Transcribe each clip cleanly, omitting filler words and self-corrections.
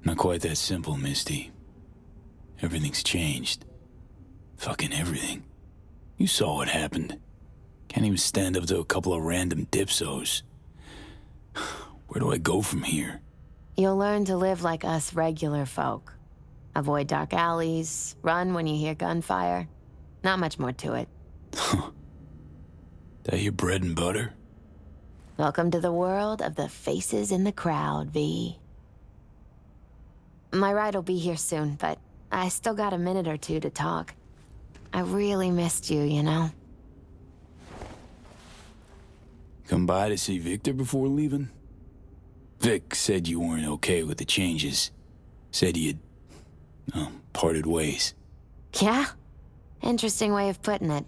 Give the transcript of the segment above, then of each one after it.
Not quite that simple, Misty. Everything's changed. Fucking everything. You saw what happened. Can't even stand up to a couple of random dipsos. Where do I go from here? You'll learn to live like us regular folk. Avoid dark alleys, run when you hear gunfire. Not much more to it. That your bread and butter? Welcome to the world of the faces in the crowd, V. My ride will be here soon, but I still got a minute or two to talk. I really missed you, you know? Come by to see Victor before leaving? Vic said you weren't okay with the changes. Said you'd, parted ways. Yeah? Interesting way of putting it.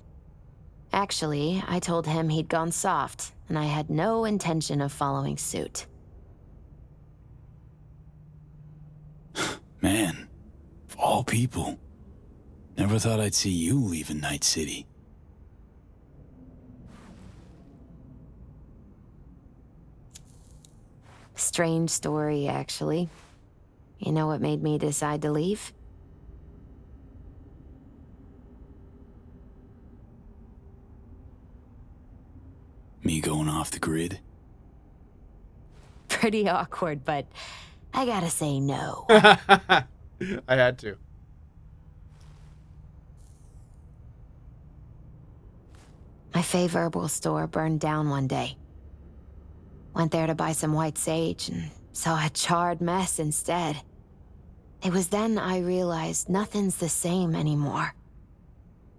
Actually, I told him he'd gone soft, and I had no intention of following suit. Man, of all people, never thought I'd see you leaving Night City. Strange story, actually. You know what made me decide to leave? Me going off the grid? Pretty awkward, but I gotta say no. I had to. My favorable store burned down one day. Went there to buy some white sage and saw a charred mess instead. It was then I realized nothing's the same anymore.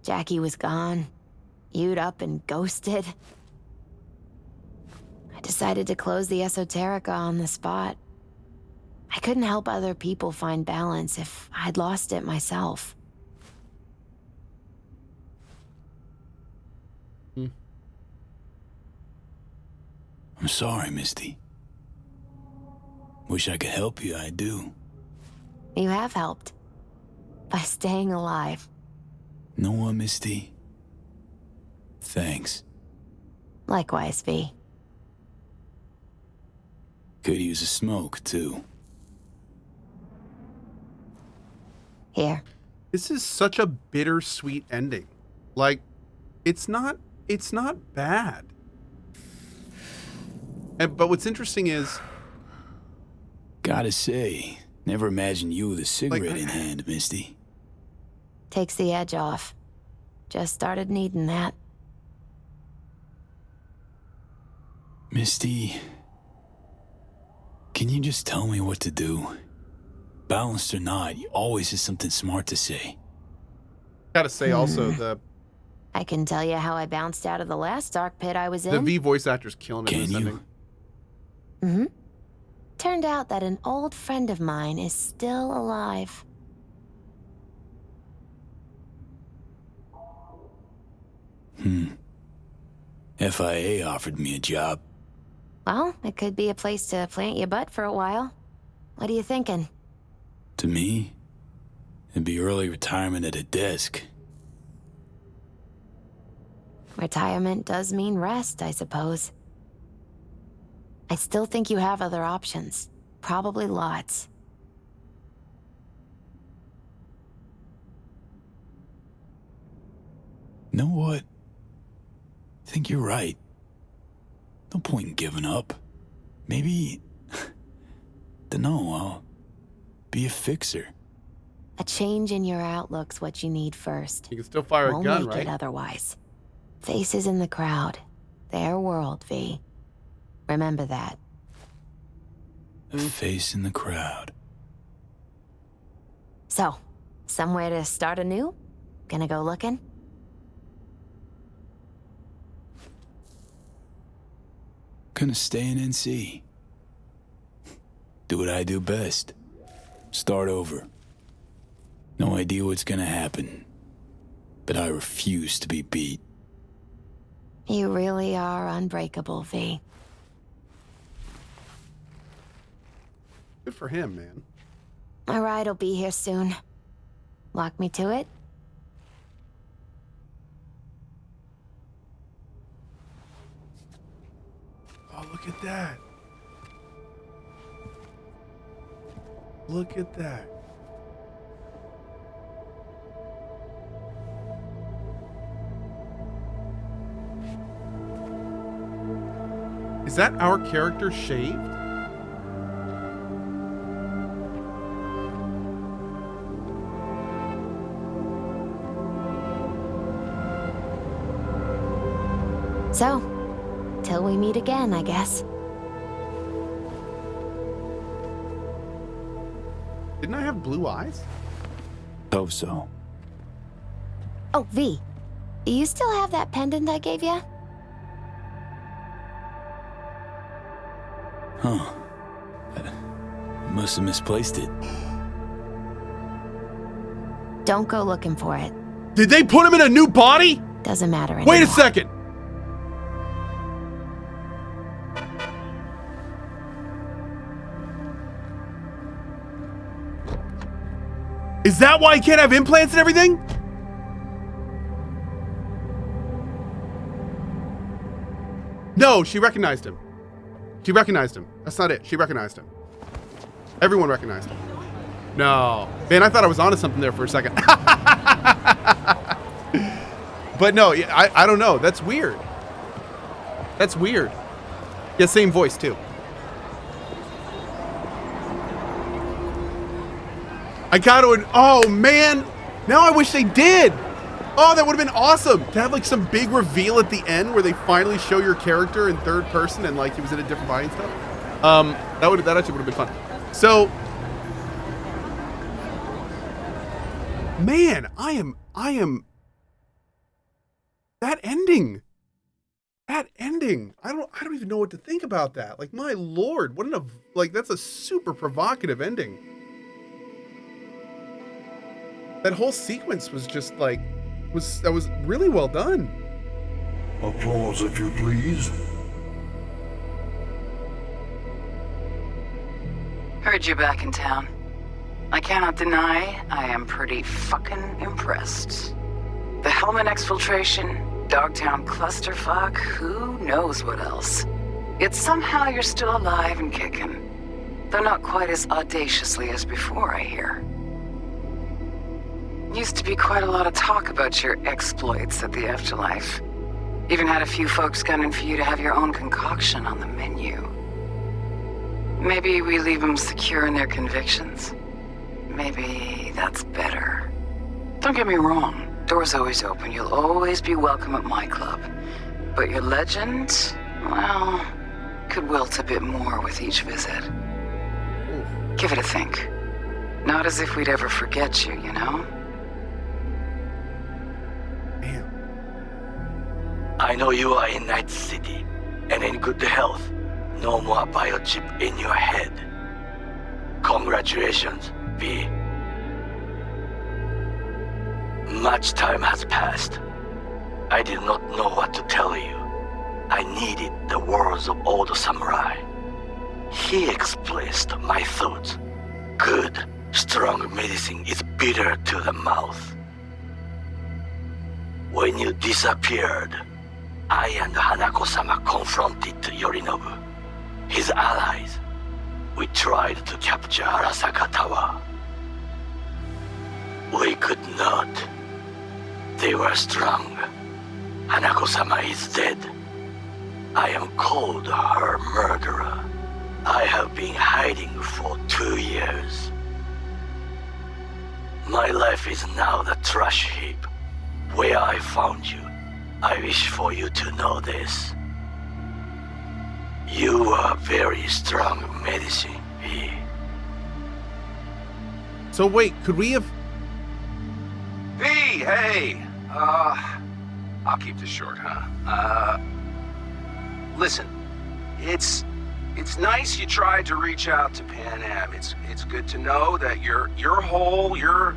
Jackie was gone, You'd up and ghosted. I decided to close the esoterica on the spot. I couldn't help other people find balance if I'd lost it myself. I'm sorry, Misty. Wish I could help you, I do. You have helped. By staying alive. Know what, Misty? Thanks. Likewise, V. Could use a smoke, too. Here. This is such a bittersweet ending. Like, it's not bad. But what's interesting is, Gotta say, never imagined you with a cigarette in hand, Misty. Takes the edge off. Just started needing that. Misty, can you just tell me what to do? Balanced or not, you always have something smart to say. gotta say also I can tell you how I bounced out of the last dark pit I was in. the V voice actor's killing it in Can this you? ending. Mm-hmm. Turned out that an old friend of mine is still alive. FIA offered me a job. Well, it could be a place to plant your butt for a while. What are you thinking? To me, it'd be early retirement at a desk. Retirement does mean rest, I suppose. I still think you have other options. Probably lots. Know what? I think you're right. No point in giving up. Maybe, dunno, I'll be a fixer. A change in your outlook's what you need first. You can still fire a Won't gun, make it right? otherwise. Faces in the crowd. Their world, V. Remember that. A face in the crowd. So, somewhere to start anew? Gonna go looking? Gonna stay in NC. Do what I do best. Start over. No idea what's gonna happen. But I refuse to be beat. You really are unbreakable, V. Good for him, man. My ride'll be here soon. Walk me to it? Oh, look at that. Look at that. Is that our character shaved? So, till we meet again, I guess. Didn't I have blue eyes? Hope so. Oh, V. Do you still have that pendant I gave you? Huh. Must have misplaced it. Don't go looking for it. Did they put him in a new body? Doesn't matter anymore. Wait a second. Is that why he can't have implants and everything? No, she recognized him. She recognized him. That's not it. She recognized him. Everyone recognized him. No. Man, I thought I was onto something there for a second. But no, I don't know. That's weird. That's weird. Yeah, same voice too. I gotta, oh man, now I wish they did. Oh, that would have been awesome to have like some big reveal at the end where they finally show your character in third person and like he was in a different body and stuff. That actually would have been fun. So, man, I am, that ending, I don't even know what to think about that. Like, my Lord, that's a super provocative ending. That whole sequence was just like, that was really well done. Applause, if you please. Heard you're back in town. I cannot deny I am pretty fucking impressed. The Helmet exfiltration, Dogtown clusterfuck, who knows what else. Yet somehow you're still alive and kicking. Though not quite as audaciously as before, I hear. Used to be quite a lot of talk about your exploits at the afterlife. Even had a few folks gunning for you to have your own concoction on the menu. Maybe we leave them secure in their convictions. Maybe that's better. Don't get me wrong, door's always open. You'll always be welcome at my club. But your legend, well, could wilt a bit more with each visit. Give it a think. Not as if we'd ever forget you, you know? I know you are in Night City, and in good health. No more biochip in your head. Congratulations, V. Much time has passed. I did not know what to tell you. I needed the words of old samurai. He expressed my thoughts. Good, strong medicine is bitter to the mouth. When you disappeared, I and Hanako-sama confronted Yorinobu, his allies. We tried to capture Arasaka Tower. We could not. They were strong. Hanako-sama is dead. I am called her murderer. I have been hiding for 2 years. My life is now the trash heap where I found you. I wish for you to know this. You are very strong medicine, V. So wait, could we have... V, hey! I'll keep this short, huh? Listen, it's nice you tried to reach out to Pan Am. It's good to know that you're whole, you're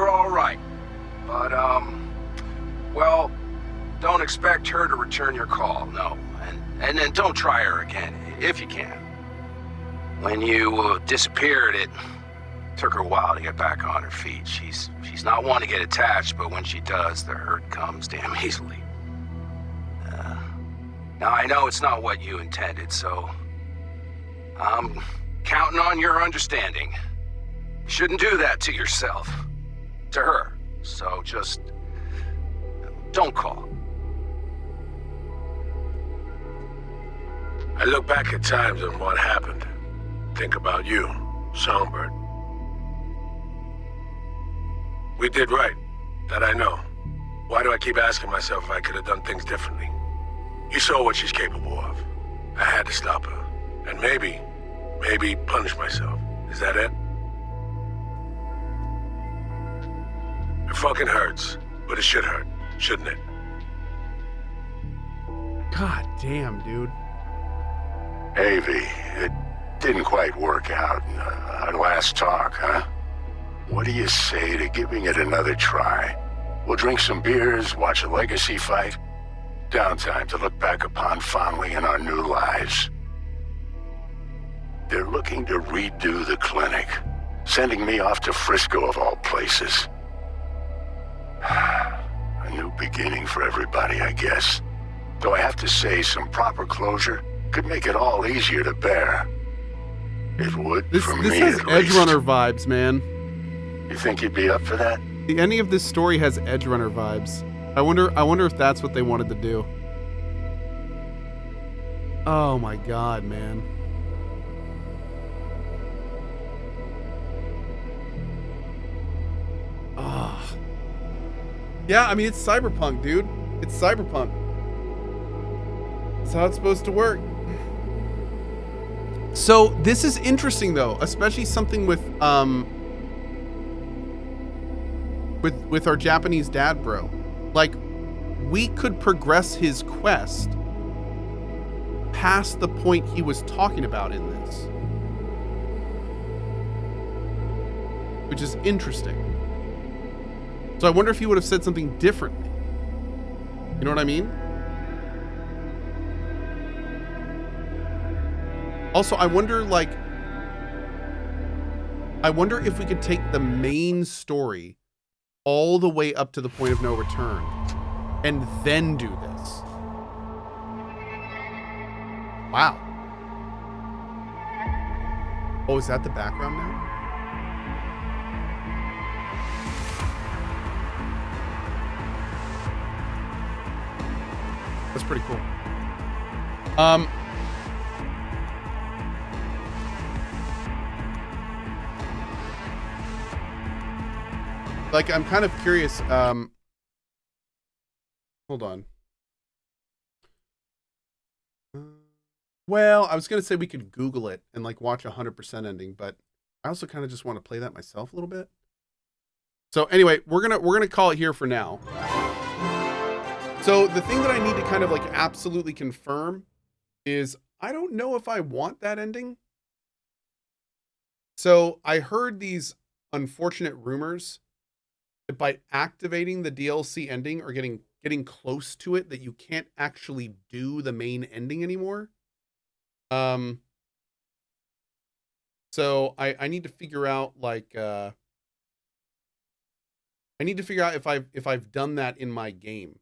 all right. But, well, don't expect her to return your call, no. And then don't try her again, if you can. When you disappeared, it took her a while to get back on her feet. She's not one to get attached, but when she does, the hurt comes damn easily. Now, I know it's not what you intended, so I'm counting on your understanding. You shouldn't do that to yourself. To her. So just... don't call. I look back at times and what happened. Think about you, Songbird. We did right. That I know. Why do I keep asking myself if I could have done things differently? You saw what she's capable of. I had to stop her. And maybe punish myself. Is that it? It fucking hurts. But it should hurt, shouldn't it? God damn, dude. Avi, it didn't quite work out in our last talk, huh? What do you say to giving it another try? We'll drink some beers, watch a legacy fight. Downtime to look back upon fondly in our new lives. They're looking to redo the clinic, sending me off to Frisco of all places. A new beginning for everybody, I guess. Though I have to say, some proper closure could make it all easier to bear. It would This for this me has at Edge least. Runner vibes, man. You think you'd be up for that? The ending of this story has Edge Runner vibes. I wonder if that's what they wanted to do. Oh my god, man. Ah. Yeah, I mean, it's Cyberpunk, dude. It's Cyberpunk. That's how it's supposed to work. So this is interesting, though, especially something with our Japanese dad bro. Like, we could progress his quest past the point he was talking about in this, which is interesting. So I wonder if he would have said something differently. You know what I mean? Also, I wonder if we could take the main story all the way up to the point of no return and then do this. Wow. Oh, is that the background now? That's pretty cool. Like, I'm kind of curious. Hold on. Well, I was gonna say we could Google it and like watch 100% ending, but I also kind of just want to play that myself a little bit. So anyway, we're gonna call it here for now. So the thing that I need to kind of like absolutely confirm is I don't know if I want that ending. So I heard these unfortunate rumors that by activating the DLC ending or getting close to it, that you can't actually do the main ending anymore. So I need to figure out like I need to figure out if I've done that in my game.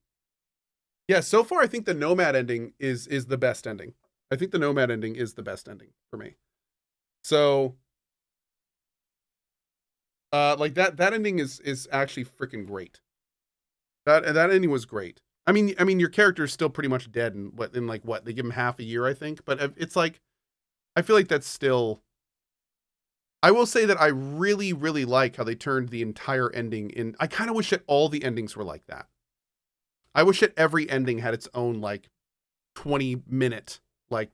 Yeah, so far I think the Nomad ending is the best ending. I think the Nomad ending is the best ending for me. So like that ending is actually freaking great. That ending was great. I mean your character is still pretty much dead in what they give him half a year, I think, but it's like I feel like that's still. I will say that I really, really like how they turned the entire ending in. I kind of wish that all the endings were like that. I wish that every ending had its own like 20-minute like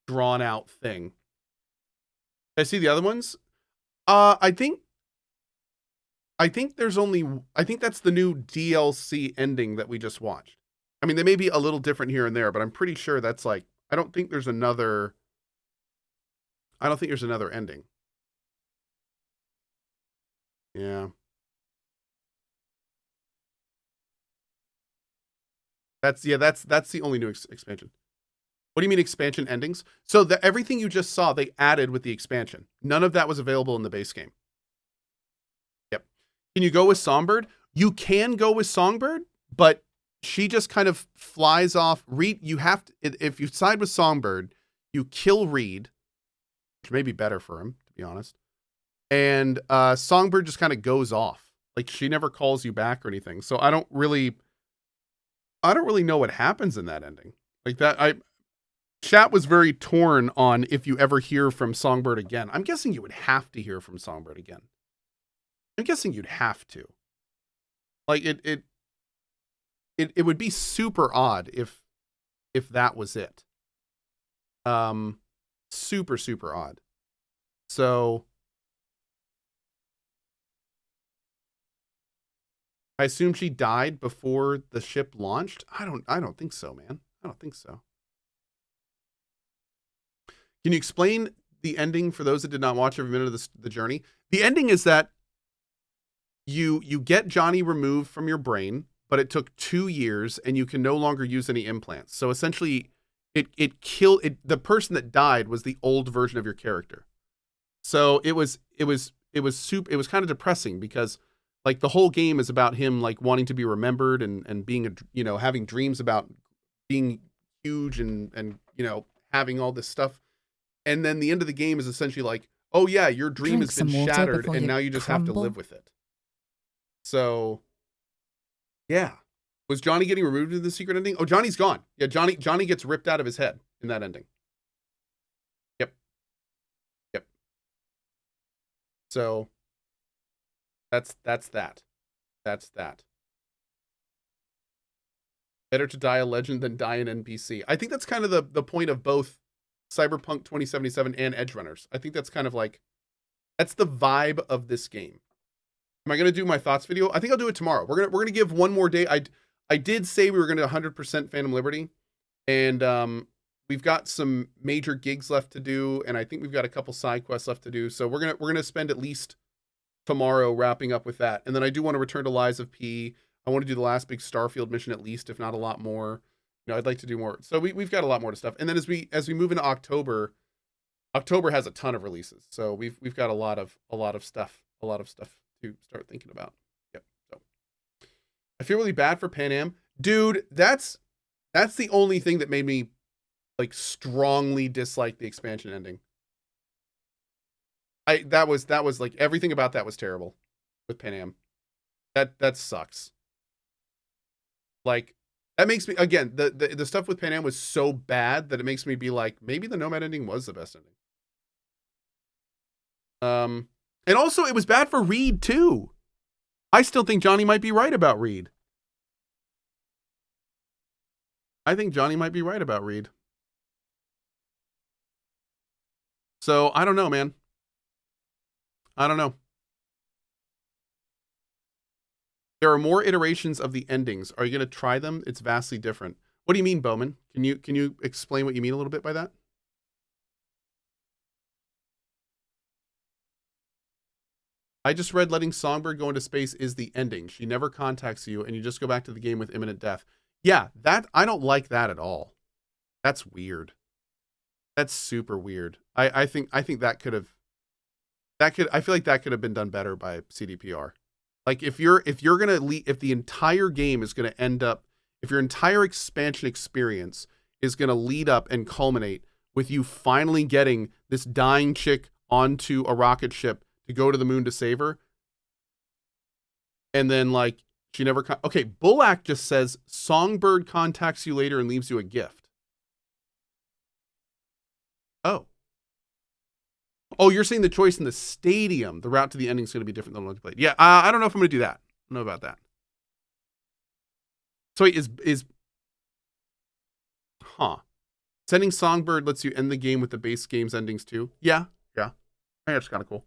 drawn out thing. I see the other ones. I think that's the new DLC ending that we just watched. I mean, they may be a little different here and there, but I'm pretty sure that's like, I don't think there's another ending. Yeah. That's the only new expansion. What do you mean expansion endings? So everything you just saw, they added with the expansion. None of that was available in the base game. Yep. Can you go with Songbird? You can go with Songbird, but she just kind of flies off. Reed, you have to, if you side with Songbird, you kill Reed, which may be better for him, to be honest. And Songbird just kind of goes off. Like, she never calls you back or anything. So I don't really know what happens in that ending. Like that, chat was very torn on if you ever hear from Songbird again. I'm guessing you would have to hear from Songbird again. I'm guessing you'd have to. Like it would be super odd if that was it. Super, super odd. So I assume she died before the ship launched. I don't think so, man. I don't think so. Can you explain the ending for those that did not watch every minute of the journey? The ending is that you get Johnny removed from your brain, but it took 2 years and you can no longer use any implants. So essentially it killed the person that died was the old version of your character. So it was kind of depressing because like the whole game is about him like wanting to be remembered and being having dreams about being huge and having all this stuff. And then the end of the game is essentially like, oh yeah, your dream has been shattered and now you just have to live with it. So yeah. Was Johnny getting removed in the secret ending? Oh, Johnny's gone. Yeah, Johnny gets ripped out of his head in that ending. Yep. So that's that. Better to die a legend than die an NPC. I think that's kind of the point of both Cyberpunk 2077 and Edge Runners. I think that's kind of like, that's the vibe of this game. Am I going to do my thoughts video? I think I'll do it tomorrow. We're going to give one more day. I did say we were going to 100% Phantom Liberty, and we've got some major gigs left to do, and I think we've got a couple side quests left to do. So we're going to spend at least tomorrow wrapping up with that. And then I do want to return to Lies of P. I want to do the last big Starfield mission at least, if not a lot more. I'd like to do more. So we've got a lot more stuff. And then as we move into October has a ton of releases. So we've got a lot of stuff to start thinking about. Yep. So I feel really bad for Pan Am. Dude, that's the only thing that made me like strongly dislike the expansion ending. That was like everything about that was terrible with Pan Am. That sucks. Like that makes me, again, the stuff with Pan Am was so bad that it makes me be like, maybe the Nomad ending was the best ending. And also it was bad for Reed too. I still think Johnny might be right about Reed. So I don't know, man. I don't know. There are more iterations of the endings. Are you going to try them? It's vastly different. What do you mean, Bowman? Can you explain what you mean a little bit by that? I just read letting Songbird go into space is the ending. She never contacts you and you just go back to the game with imminent death. Yeah, that I don't like that at all. That's weird. That's super weird. I think I feel like that could have been done better by CDPR. Like if the entire game is going to end up, if your entire expansion experience is going to lead up and culminate with you finally getting this dying chick onto a rocket ship to go to the moon to save her, and then like she never okay, Bulak just says Songbird contacts you later and leaves you a gift. Oh, you're saying the choice in the stadium, the route to the ending is going to be different than what you played. Yeah, I don't know if I'm going to do that. I don't know about that. So wait, sending Songbird lets you end the game with the base game's endings too? Yeah. I think that's kind of cool.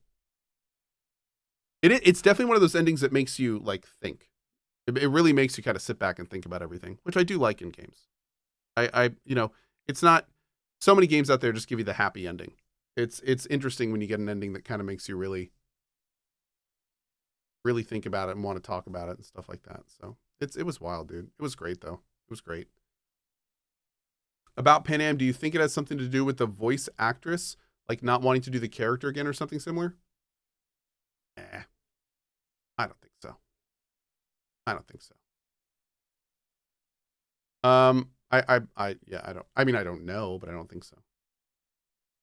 It's definitely one of those endings that makes you like think. It really makes you kind of sit back and think about everything, which I do like in games. It's not so many games out there just give you the happy ending. It's interesting when you get an ending that kind of makes you really, really think about it and want to talk about it and stuff like that. So it was wild, dude. It was great though. It was great. About Pan Am, do you think it has something to do with the voice actress, like not wanting to do the character again or something similar? I don't think so. I don't know, but I don't think so.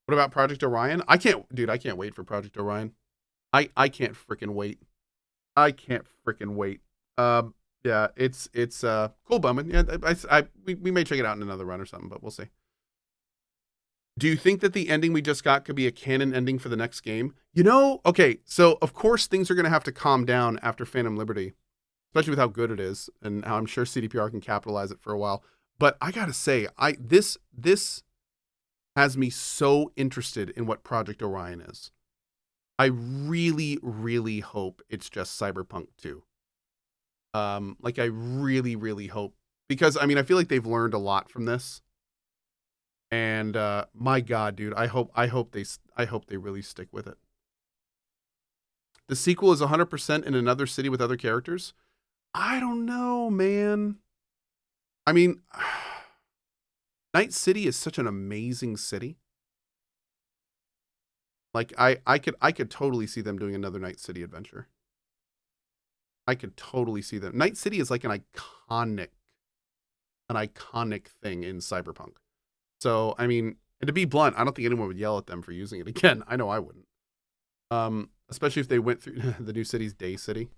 What about Project Orion? I can't wait for Project Orion. I can't freaking wait. I can't freaking wait. Yeah, it's cool bumming. Yeah, we may check it out in another run or something, but we'll see. Do you think that the ending we just got could be a canon ending for the next game? You know, okay, so of course things are going to have to calm down after Phantom Liberty, especially with how good it is and how I'm sure CDPR can capitalize it for a while. But I gotta say, this has me so interested in what Project Orion is. I really, really hope it's just Cyberpunk 2. Like I really, really hope, because I mean I feel like they've learned a lot from this. And my God, dude, I hope they really stick with it. The sequel is 100% in another city with other characters. I don't know, man. I mean, Night City is such an amazing city. Like I could totally see them doing another Night City adventure. I could totally see them. Night City is like an iconic thing in Cyberpunk. So, I mean, and to be blunt, I don't think anyone would yell at them for using it again. I know I wouldn't. Especially if they went through the new city's Day City.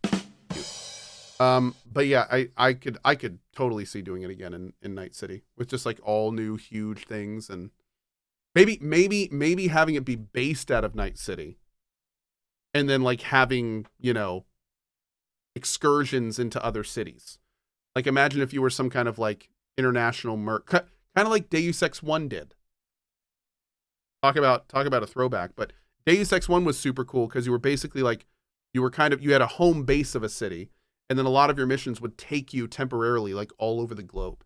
But yeah, I could totally see doing it again in Night City with just like all new huge things, and maybe having it be based out of Night City, and then like having, you know, excursions into other cities. Like imagine if you were some kind of like international kind of like Deus Ex 1 did. Talk about a throwback, but Deus Ex 1 was super cool because you were basically like you had a home base of a city, and then a lot of your missions would take you temporarily like all over the globe.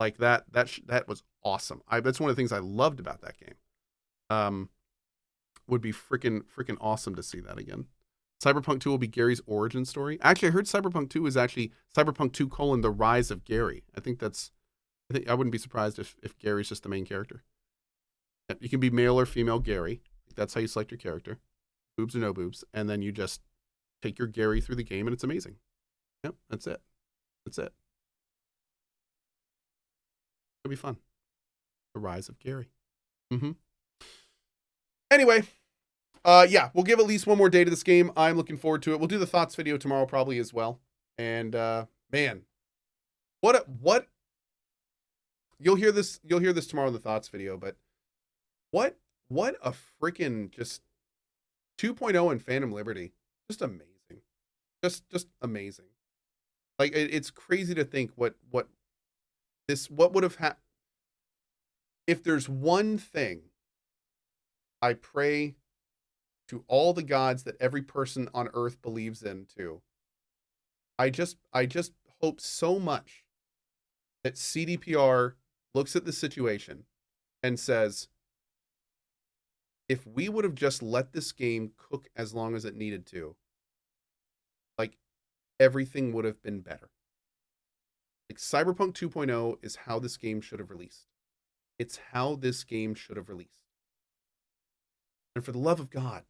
Like that was awesome. That's one of the things I loved about that game. Would be freaking awesome to see that again. Cyberpunk 2 will be Gary's origin story. Actually, I heard Cyberpunk 2 is actually Cyberpunk 2 : The Rise of Gary. I think I wouldn't be surprised if Gary's just the main character. You can be male or female Gary. That's how you select your character. Boobs or no boobs. And then you just take your Gary through the game, and it's amazing. Yep, that's it. It'll be fun. The Rise of Gary. Anyway, yeah, we'll give at least one more day to this game. I'm looking forward to it. We'll do the thoughts video tomorrow probably as well. And man, what you'll hear this tomorrow in the thoughts video, but what a freaking just 2.0 in Phantom Liberty. Just amazing. Just amazing. Like it's crazy to think what would have happened. If there's one thing I pray to all the gods that every person on earth believes in too, I just hope so much that CDPR looks at the situation and says, if we would have just let this game cook as long as it needed to, like everything would have been better. Like Cyberpunk 2.0 is how this game should have released. It's how this game should have released. And for the love of God,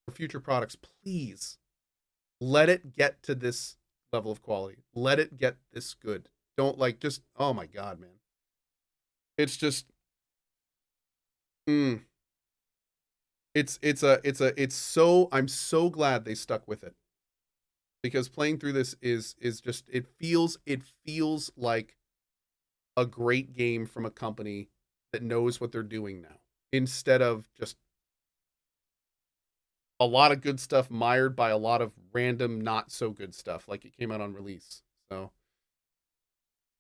for future products, please let it get to this level of quality. Let it get this good. Don't like just, oh my God, man. It's just, I'm so glad they stuck with it, because playing through this is just, it feels like a great game from a company that knows what they're doing now, instead of just a lot of good stuff mired by a lot of random not so good stuff like it came out on release. So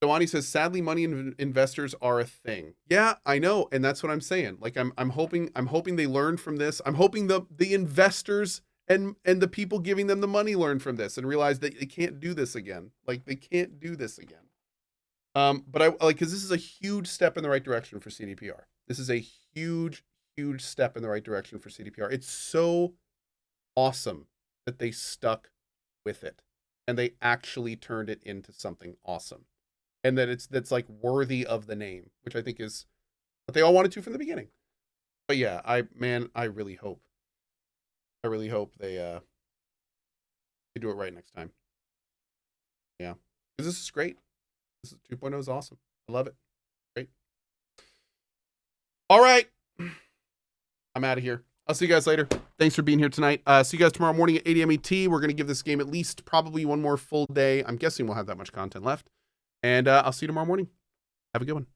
Joani says, sadly, money investors are a thing. Yeah, I know, and that's what I'm saying. Like I'm hoping they learn from this. I'm hoping the investors and the people giving them the money learn from this and realize that they can't do this again. Like they can't do this again. But I like, because this is a huge step in the right direction for CDPR. This is a huge step in the right direction for CDPR. It's so awesome that they stuck with it and they actually turned it into something awesome, and that that's like worthy of the name, which I think is what they all wanted to from the beginning. But yeah, I really hope they do it right next time. Yeah, because this is great. This is 2.0 is awesome. I love it. Great. All right. I'm out of here. I'll see you guys later. Thanks for being here tonight. See you guys tomorrow morning at 8 a.m. ET. We're going to give this game at least probably one more full day. I'm guessing we'll have that much content left. And I'll see you tomorrow morning. Have a good one.